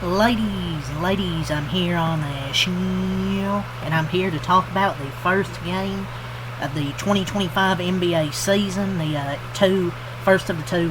Ladies, I'm here on the show, and I'm here to talk about the first game of the 2025 NBA season. The first of the two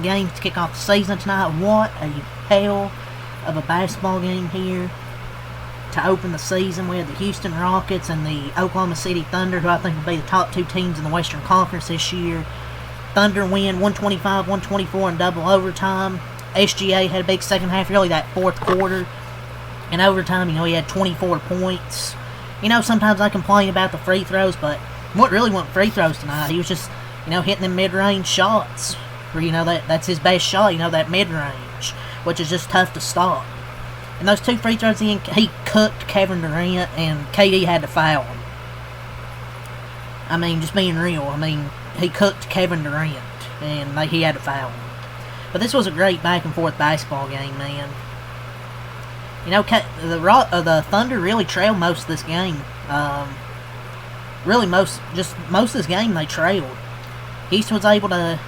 games to kick off the season tonight. What a hell of a basketball game here to open the season. We have the Houston Rockets and the Oklahoma City Thunder, who I think will be the top two teams in the Western Conference this year. Thunder win 125-124 in double overtime. SGA had a big second half, really that fourth quarter. In overtime, he had 24 points. Sometimes I complain about the free throws, but what really wasn't free throws tonight. He was just, hitting them mid-range shots. Where, that's his best shot, that mid-range, which is just tough to stop. And those two free throws, he cooked Kevin Durant, and KD had to foul him. Just being real, he cooked Kevin Durant, and he had to foul him. But this was a great back-and-forth basketball game, man. The Thunder really trailed most of this game. Most of this game they trailed. Houston was able to.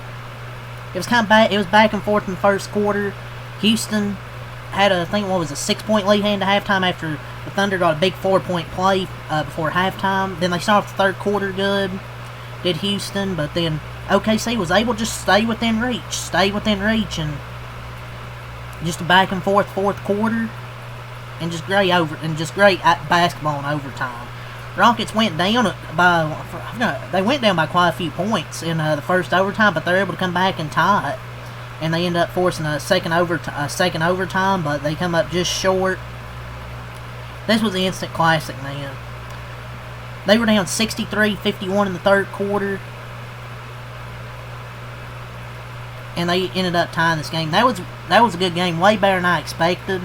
It was kind of back. It was back and forth in the first quarter. Houston had a 6-point lead into halftime after the Thunder got a big 4-point play before halftime. Then they started the third quarter good. Did Houston, but then OKC was able to just stay within reach, and just a back and forth fourth quarter, and just great basketball in overtime. Rockets went down by quite a few points in the first overtime, but they're able to come back and tie it, and they end up forcing a second overtime, but they come up just short. This was the instant classic, man. They were down 63-51 in the third quarter, and they ended up tying this game. That was a good game, way better than I expected.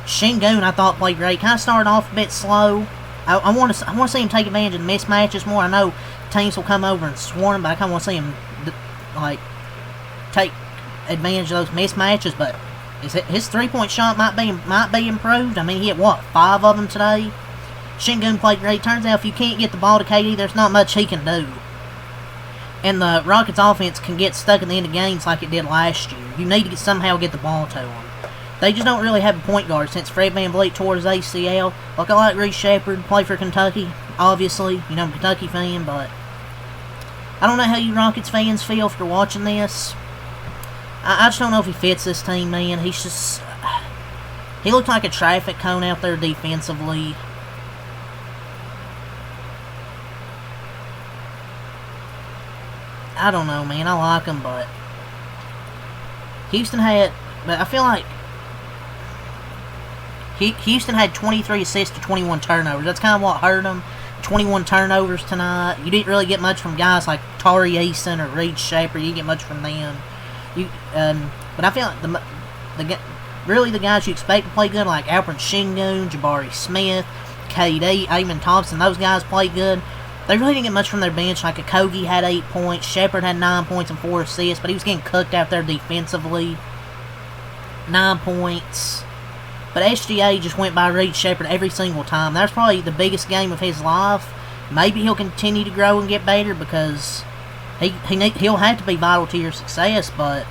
Sengun, I thought, played great. Kind of started off a bit slow. I want to see him take advantage of the mismatches more. I know teams will come over and swarm, but I kind of want to see him take advantage of those mismatches. But his 3-point shot might be improved. He hit 5 of them today. Sengun played great. Turns out if you can't get the ball to KD, there's not much he can do. And the Rockets offense can get stuck at the end of games like it did last year. You need to somehow get the ball to them. They just don't really have a point guard since Fred VanVleet tore his ACL. I like Reece Sheppard, play for Kentucky, obviously. I'm a Kentucky fan, but I don't know how you Rockets fans feel after watching this. I just don't know if he fits this team, man. He looked like a traffic cone out there defensively. I don't know, man. I like him, but I feel like Houston had 23 assists to 21 turnovers. That's kind of what hurt them. 21 turnovers tonight. You didn't really get much from guys like Tari Eason or Reece Sheppard. You didn't get much from them. But I feel like the guys you expect to play good, like Alperen Sengun, Jabari Smith, KD, Amen Thompson, those guys played good. They really didn't get much from their bench. Like Okogie had 8 points, Sheppard had 9 points and 4 assists, but he was getting cooked out there defensively. 9 points. But SGA just went by Reece Sheppard every single time. That was probably the biggest game of his life. Maybe he'll continue to grow and get better because he'll have to be vital to your success, but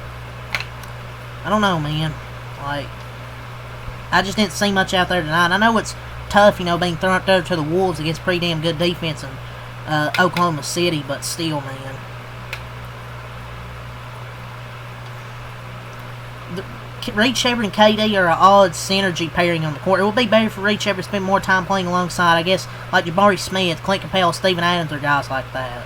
I don't know, man. I just didn't see much out there tonight. I know it's tough, being thrown up there to the Wolves against pretty damn good defense in Oklahoma City, but still, man. Reece Sheppard and KD are an odd synergy pairing on the court. It would be better for Reece Sheppard to spend more time playing alongside, I guess, like Jabari Smith, Clint Capella, Steven Adams, or guys like that.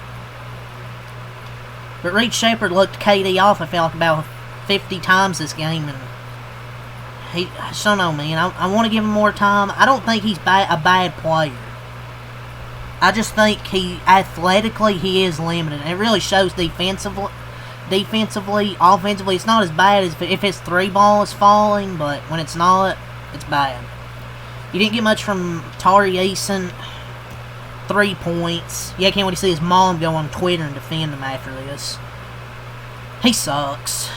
But Reece Sheppard looked KD off, I felt like, about 50 times this game, and I just don't know, man. I want to give him more time. I don't think he's a bad player. I just think athletically, he is limited. And it really shows defensively, offensively, it's not as bad as if his 3-ball is falling, but when it's not, it's bad. You didn't get much from Tari Eason. 3 points. Yeah, I can't wait to see his mom go on Twitter and defend him after this. He sucks.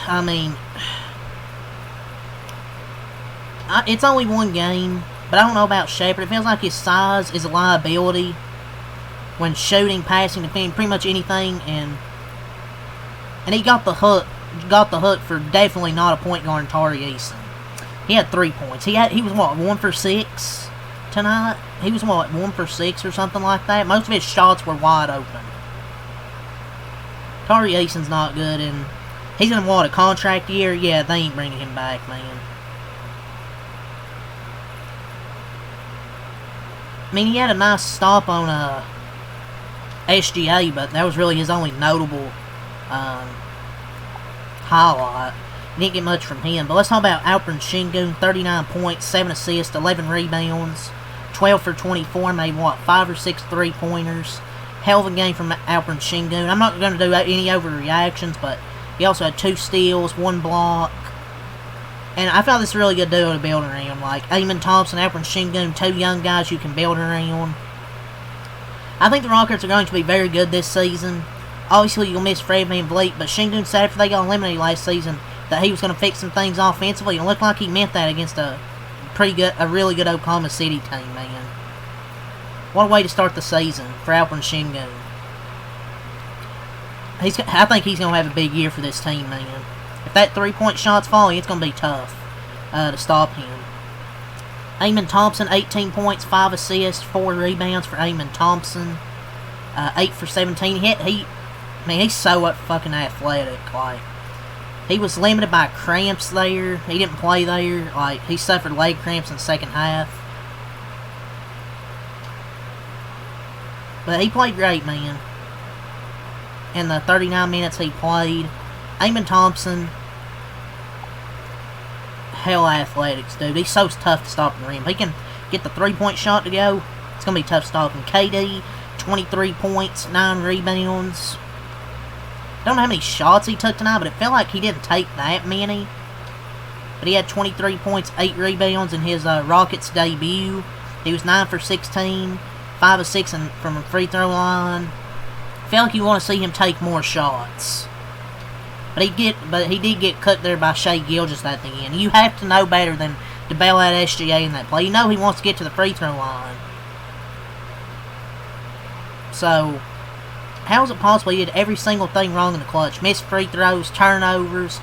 It's only one game, but I don't know about Sheppard. It feels like his size is a liability when shooting, passing, defending, pretty much anything, and he got the hook for definitely not a point guard Tari Eason. He had 3 points. He was what, 1 for 6 tonight? He was what, 1 for 6 or something like that? Most of his shots were wide open. Tari Eason's not good, and he's in what, a contract year? Yeah, they ain't bringing him back, man. I mean, he had a nice stop on SGA, but that was really his only notable highlight. Didn't get much from him. But let's talk about Alperen Sengun. 39 points, 7 assists, 11 rebounds, 12 for 24. Made what, 5 or 6 3-pointers. Hell of a game from Alperen Sengun. I'm not going to do any overreactions, but he also had 2 steals, 1 block. And I found this a really good duo to build around. Like Amen Thompson, Alperen Sengun, 2 young guys you can build around. I think the Rockets are going to be very good this season. Obviously, you'll miss Fred VanVleet, but Sengun said after they got eliminated last season that he was going to fix some things offensively, and it looked like he meant that against a really good Oklahoma City team, man. What a way to start the season for Alperen Sengun. I think he's going to have a big year for this team, man. If that 3-point shot's falling, it's going to be tough to stop him. Amen Thompson, 18 points, 5 assists, 4 rebounds for Amen Thompson. 8 for 17. He's so fucking athletic. Like, he was limited by cramps there. He didn't play there. Like, he suffered leg cramps in the second half. But he played great, man. In the 39 minutes he played. Amen Thompson, hell athletics, dude. He's so tough to stop in the rim. He can get the 3-point shot to go. It's going to be tough stopping. KD, 23 points, 9 rebounds. Don't know how many shots he took tonight, but it felt like he didn't take that many. But he had 23 points, 8 rebounds in his Rockets debut. He was 9 for 16, 5 of 6 from a free throw line. Felt like you want to see him take more shots. But he did get cut there by Shai Gilgeous at the end. You have to know better than to bail out SGA in that play. You know he wants to get to the free throw line. So, how is it possible he did every single thing wrong in the clutch? Missed free throws, turnovers.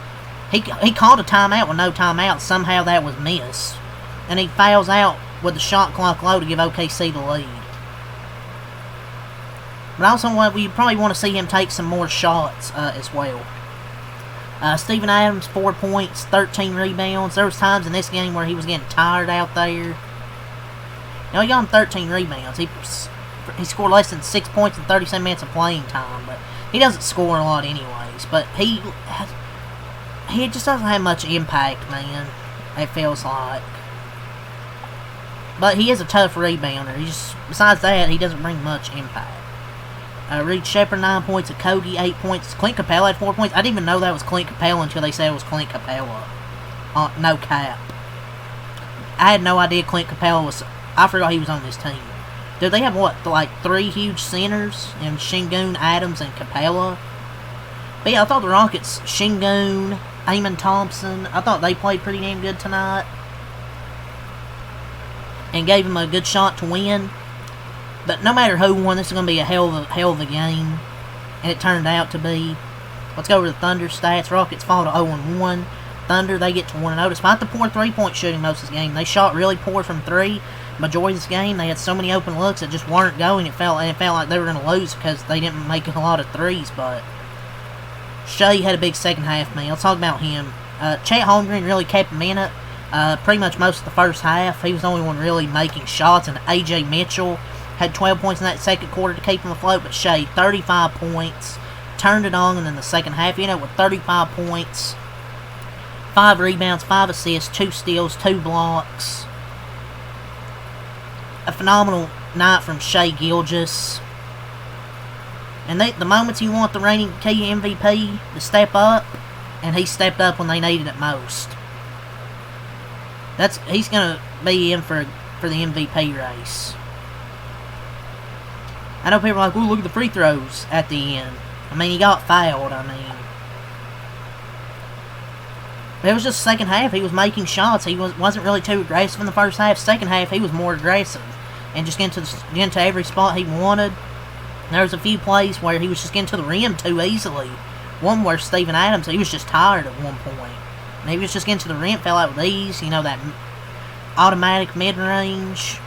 He called a timeout with no timeout. Somehow that was missed. And he fouls out with the shot clock low to give OKC the lead. But also, we probably want to see him take some more shots as well. Steven Adams, 4 points, 13 rebounds. There was times in this game where he was getting tired out there. You know, he got him 13 rebounds. He scored less than 6 points in 37 minutes of playing time, but he doesn't score a lot anyways. But he just doesn't have much impact, man. It feels like. But he is a tough rebounder. Besides that, he doesn't bring much impact. Reed Sheppard, 9 points. Cody, 8 points. Clint Capella had 4 points. I didn't even know that was Clint Capella until they said it was Clint Capella. No cap. I had no idea Clint Capella was... I forgot he was on this team. Dude, they have, what, like 3 huge centers? In Sengun, Adams, and Capella? But yeah, I thought the Rockets, Sengun, Amen Thompson, I thought they played pretty damn good tonight. And gave them a good shot to win. But no matter who won, this is going to be a hell of a game. And it turned out to be. Let's go over the Thunder stats. Rockets fall to 0-1. Thunder, they get to 1-0. Despite the poor 3-point shooting most of this game, they shot really poor from 3. Majority of this game, they had so many open looks that just weren't going. It felt like they were going to lose because they didn't make a lot of threes. But Shai had a big second half, man. Let's talk about him. Chet Holmgren really kept him in it. Pretty much most of the first half. He was the only one really making shots. And A.J. Mitchell had 12 points in that second quarter to keep him afloat, but Shai, 35 points, turned it on, and in the second half, with 35 points, 5 rebounds, 5 assists, 2 steals, 2 blocks. A phenomenal night from Shai Gilgeous. And the moments you want the reigning key MVP to step up, and he stepped up when they needed it most. He's going to be in for the MVP race. I know people are like, "Ooh, look at the free throws at the end." I mean, he got fouled, But it was just second half. He was making shots. He wasn't really too aggressive in the first half. Second half, he was more aggressive. And just getting to every spot he wanted. There was a few plays where he was just getting to the rim too easily. One where Steven Adams, he was just tired at one point. And he was just getting to the rim, fell out with ease. You know, that automatic mid-range.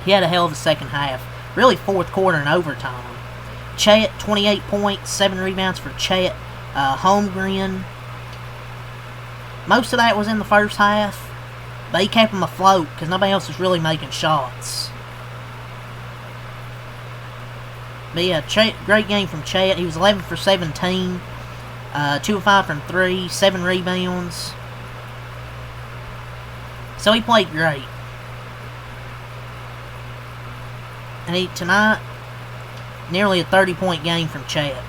He had a hell of a second half. Really fourth quarter and overtime. Chet, 28 points, 7 rebounds for Chet. Holmgren. Most of that was in the first half. But he kept him afloat because nobody else was really making shots. But yeah, Chet, great game from Chet. He was 11 for 17. 2 of 5 from 3. 7 rebounds. So he played great. And tonight, nearly a 30-point game from Chet.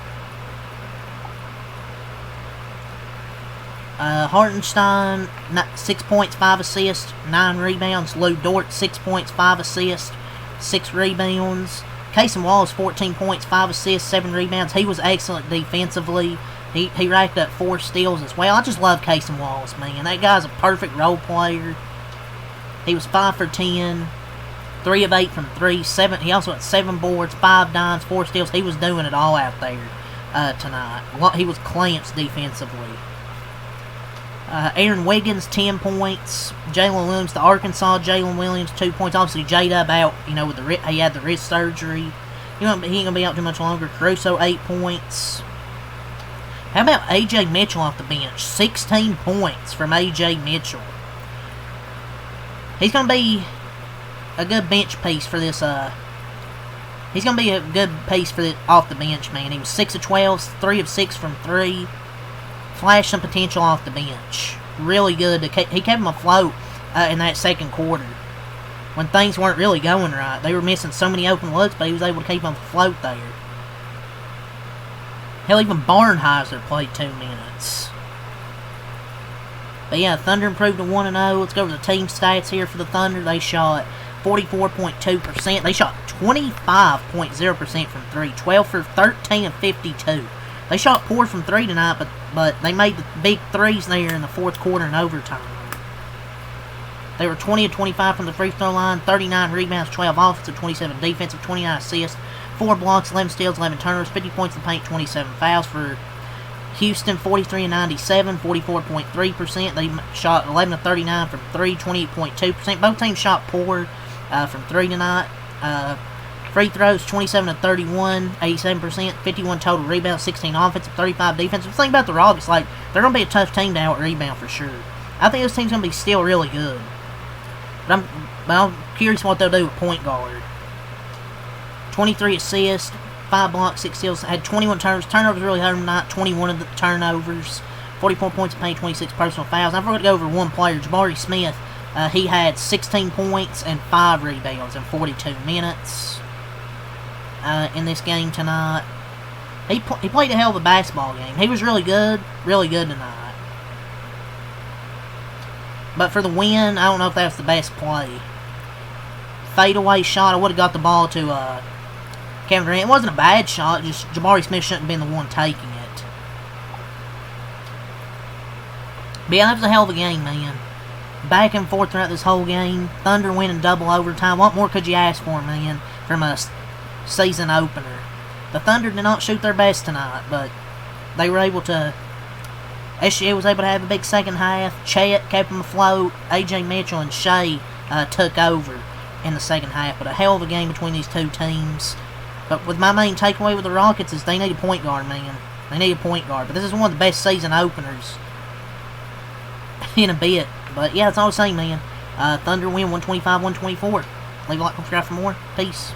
Hartenstein, 6 points, 5 assists, 9 rebounds. Lou Dort, 6 points, 5 assists, 6 rebounds. Cason Wallace, 14 points, 5 assists, 7 rebounds. He was excellent defensively. He racked up 4 steals as well. I just love Cason Wallace, man. That guy's a perfect role player. He was 5 for 10. 3 of 8 from 3. He also had 7 boards, 5 dimes, 4 steals. He was doing it all out there tonight. He was clamps defensively. Aaron Wiggins, 10 points. Jalen Williams, the Arkansas Jalen Williams, 2 points. Obviously, J-Dub out, you know, with he had the wrist surgery. He ain't going to be out too much longer. Caruso, 8 points. How about A.J. Mitchell off the bench? 16 points from A.J. Mitchell. He's going to be a good bench piece for this, he's going to be a good piece for off the bench, man. He was 6 of 12, 3 of 6 from 3. Flashed some potential off the bench. Really good. He kept him afloat in that second quarter. When things weren't really going right. They were missing so many open looks, but he was able to keep them afloat there. Hell, even Barnheiser played 2 minutes. But yeah, Thunder improved to 1-0. Let's go over the team stats here for the Thunder. They shot 44.2%. They shot 25.0% from 3. 12 for 13 and 52. They shot poor from 3 tonight, but they made the big threes there in the fourth quarter and overtime. They were 20 of 25 from the free throw line, 39 rebounds, 12 offensive, 27 defensive, 29 assists, 4 blocks, 11 steals, 11 turnovers, 50 points in the paint, 27 fouls for Houston. 43 and 97, 44.3%. They shot 11 of 39 from 3, 28.2%. Both teams shot poor from 3 tonight. Free throws, 27 of 31, 87%, 51 total rebounds, 16 offensive, 35 defensive. The thing about the Rockets, like, they're going to be a tough team to out-rebound for sure. I think this team's going to be still really good. But I'm curious what they'll do with point guard. 23 assists, 5 blocks, 6 steals, had 21 turnovers. Turnovers really hurt him tonight, 21 of the turnovers, 44 points in paint, 26 personal fouls. I forgot to go over one player, Jabari Smith. He had 16 points and 5 rebounds in 42 minutes. In this game tonight. He played a hell of a basketball game. He was really good tonight. But for the win, I don't know if that's the best play. Fadeaway shot, I would have got the ball to Kevin Durant. It wasn't a bad shot, just Jabari Smith shouldn't have been the one taking it. But yeah, that was a hell of a game, man. Back and forth throughout this whole game. Thunder winning double overtime. What more could you ask for, man, from a season opener? The Thunder did not shoot their best tonight, but they were able to. SGA was able to have a big second half. Chet kept them afloat. A.J. Mitchell and Shea took over in the second half. But a hell of a game between these two teams. But with my main takeaway with the Rockets is they need a point guard, man. They need a point guard. But this is one of the best season openers in a bit. But yeah, that's all I'm saying, man. Thunder win 125-124. Leave a like, subscribe for more. Peace.